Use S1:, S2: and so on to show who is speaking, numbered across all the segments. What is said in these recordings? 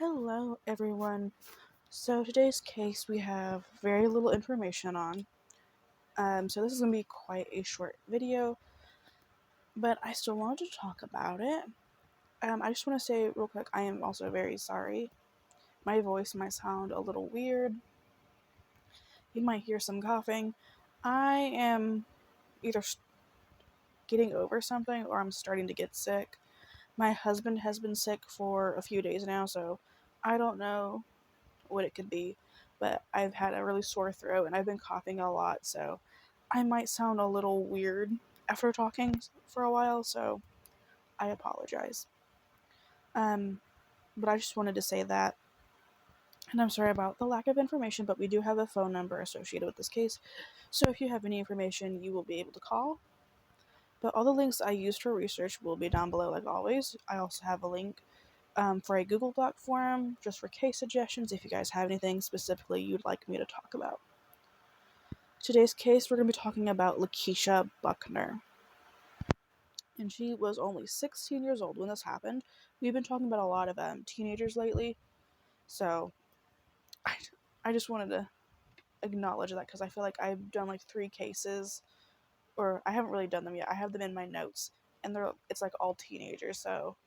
S1: Hello, everyone. So today's case we have very little information on. So this is going to be quite a short video, but I still wanted to talk about it. I just want to say real quick, I am also very sorry. My voice might sound a little weird. You might hear some coughing. I am either getting over something or I'm starting to get sick. My husband has been sick for a few days now, so I don't know what it could be, but I've had a really sore throat and I've been coughing a lot, so I might sound a little weird after talking for a while, so I apologize. Um, but I just wanted to say that, and I'm sorry about the lack of information, but we do have a phone number associated with this case, so if you have any information, you will be able to call. But all the links I used for research will be down below, like always. I also have a link for a Google Doc forum just for case suggestions if you guys have anything specifically you'd like me to talk about. Today's case, we're going to be talking about Lakiesha Buckner. And she was only 16 years old when this happened. We've been talking about a lot of teenagers lately, so I just wanted to acknowledge that because I feel like I've done like 3 cases, or I haven't really done them yet. I have them in my notes, and it's like all teenagers, so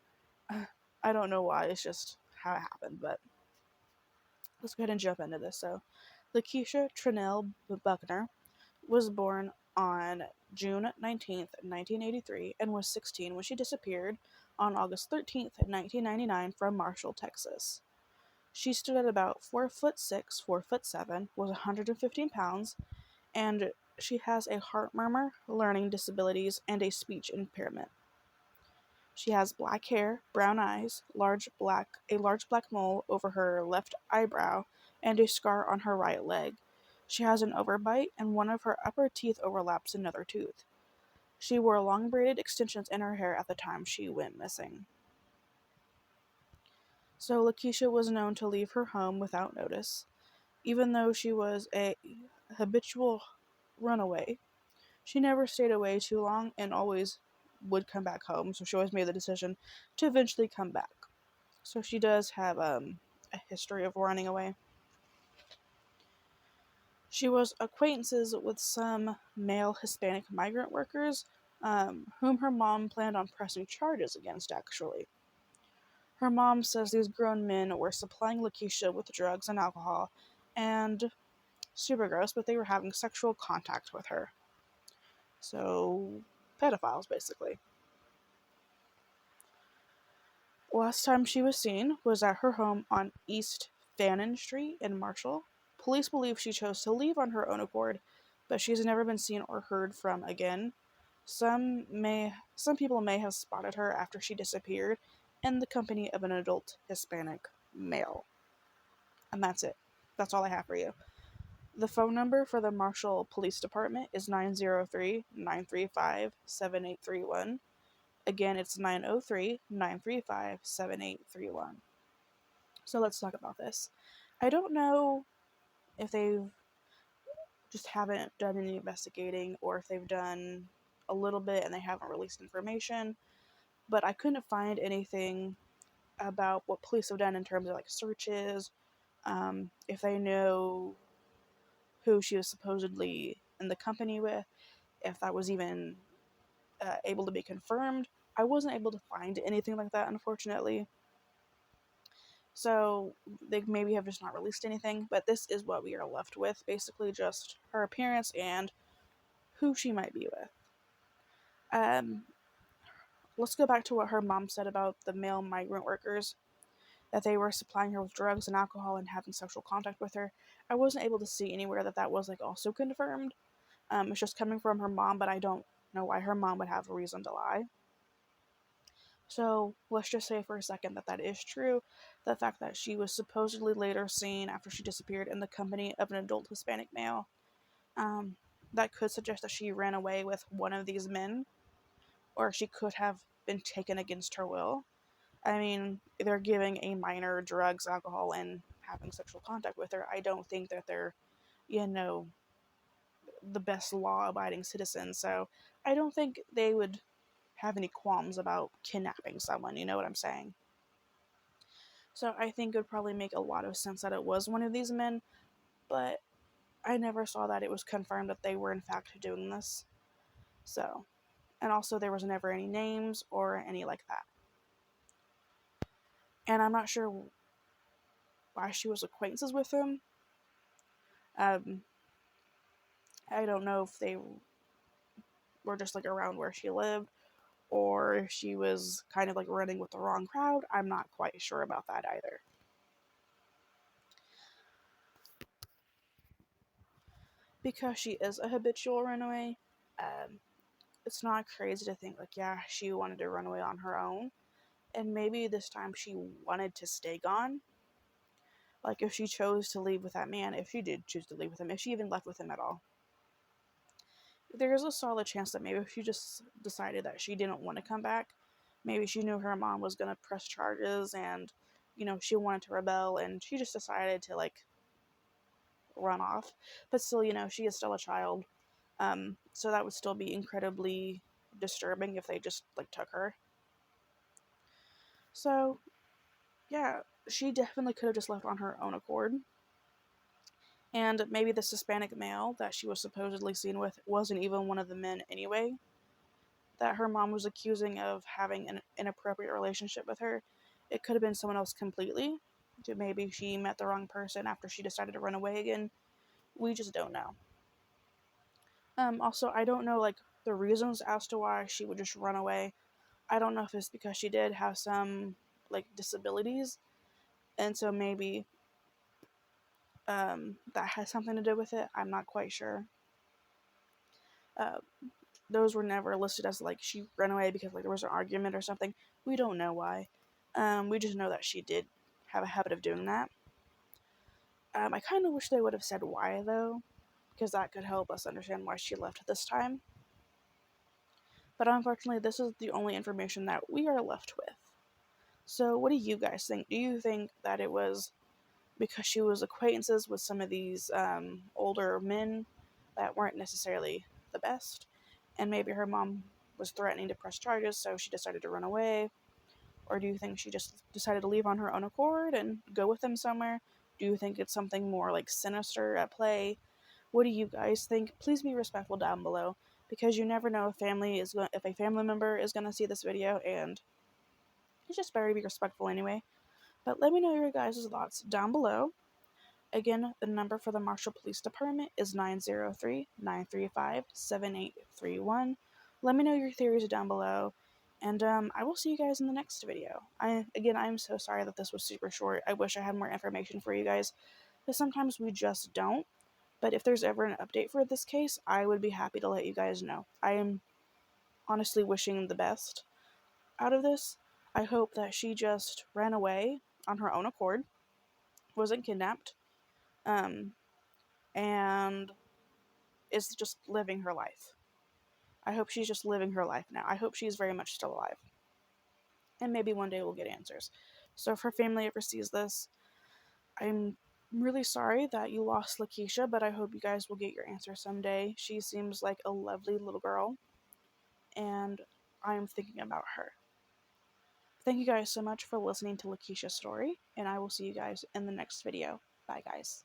S1: I don't know why. It's just how it happened, but let's go ahead and jump into this. So, Lakiesha Trinell Buckner was born on June 19th, 1983, and was 16 when she disappeared on August 13th, 1999, from Marshall, Texas. She stood at about 4'6", 4'7", was 115 pounds, and she has a heart murmur, learning disabilities, and a speech impairment. She has black hair, brown eyes, a large black mole over her left eyebrow, and a scar on her right leg. She has an overbite, and one of her upper teeth overlaps another tooth. She wore long braided extensions in her hair at the time she went missing. So Lakiesha was known to leave her home without notice. Even though she was a habitual runaway, she never stayed away too long and always would come back home, so she always made the decision to eventually come back. So she does have a history of running away. She was acquaintances with some male Hispanic migrant workers, whom her mom planned on pressing charges against, actually. Her mom says these grown men were supplying Lakiesha with drugs and alcohol, and super gross, but they were having sexual contact with her. So, pedophiles, basically. Last time she was seen was at her home on East Fannin Street in Marshall. Police believe she chose to leave on her own accord, but she has never been seen or heard from again. Some people may have spotted her after she disappeared in the company of an adult Hispanic male. And that's it. That's all I have for you. The phone number for the Marshall Police Department is 903-935-7831. Again, it's 903-935-7831. So let's talk about this. I don't know if they've just haven't done any investigating or if they've done a little bit and they haven't released information, but I couldn't find anything about what police have done in terms of like searches, if they know who she was supposedly in the company with, if that was even able to be confirmed. I wasn't able to find anything like that, unfortunately. So they maybe have just not released anything, but this is what we are left with. Basically just her appearance and who she might be with. Let's go back to what her mom said about the male migrant workers, that they were supplying her with drugs and alcohol and having sexual contact with her. I wasn't able to see anywhere that was like also confirmed. It's just coming from her mom, but I don't know why her mom would have a reason to lie. So let's just say for a second that is true. The fact that she was supposedly later seen after she disappeared in the company of an adult Hispanic male, that could suggest that she ran away with one of these men, or she could have been taken against her will. I mean, they're giving a minor drugs, alcohol, and having sexual contact with her. I don't think that they're, the best law-abiding citizens, so I don't think they would have any qualms about kidnapping someone, you know what I'm saying? So I think it would probably make a lot of sense that it was one of these men, but I never saw that it was confirmed that they were in fact doing this. So, and also there was never any names or any like that. And I'm not sure why she was acquaintances with him. Um, I don't know if they were just like around where she lived or if she was kind of like running with the wrong crowd. I'm not quite sure about that either. Because she is a habitual runaway, um, it's not crazy to think like, yeah, she wanted to run away on her own. And maybe this time she wanted to stay gone. Like if she chose to leave with that man, if she did choose to leave with him, if she even left with him at all, there's a solid chance that maybe if she just decided that she didn't want to come back, maybe she knew her mom was going to press charges and, she wanted to rebel and she just decided to like run off. But still, she is still a child. So that would still be incredibly disturbing if they just like took her. So yeah, she definitely could have just left on her own accord. And maybe this Hispanic male that she was supposedly seen with wasn't even one of the men anyway, that her mom was accusing of having an inappropriate relationship with her. It could have been someone else completely. Maybe she met the wrong person after she decided to run away again. We just don't know. Also, I don't know like the reasons as to why she would just run away. I don't know if it's because she did have some like disabilities, and so maybe that has something to do with it. I'm not quite sure. Uh, those were never listed as like she ran away because like there was an argument or something. We don't know why. We just know that she did have a habit of doing that. I kind of wish they would have said why though, because that could help us understand why she left this time. But unfortunately, this is the only information that we are left with. So, what do you guys think? Do you think that it was because she was acquaintances with some of these older men that weren't necessarily the best, and maybe her mom was threatening to press charges, so she decided to run away? Or do you think she just decided to leave on her own accord and go with them somewhere? Do you think it's something more like sinister at play? What do you guys think? Please be respectful down below, because you never know if a family member is going to see this video, and it's just better to be respectful anyway. But let me know your guys' thoughts down below. Again, the number for the Marshall Police Department is 903-935-7831. Let me know your theories down below, and I will see you guys in the next video. I'm so sorry that this was super short. I wish I had more information for you guys, but sometimes we just don't. But if there's ever an update for this case, I would be happy to let you guys know. I am honestly wishing the best out of this. I hope that she just ran away on her own accord, wasn't kidnapped, um, and is just living her life. I hope she's just living her life now. I hope she's very much still alive. And maybe one day we'll get answers. So if her family ever sees this, I'm really sorry that you lost Lakiesha, but I hope you guys will get your answer someday. She seems like a lovely little girl, and I'm thinking about her. Thank you guys so much for listening to Lakiesha's story, and I will see you guys in the next video. Bye, guys.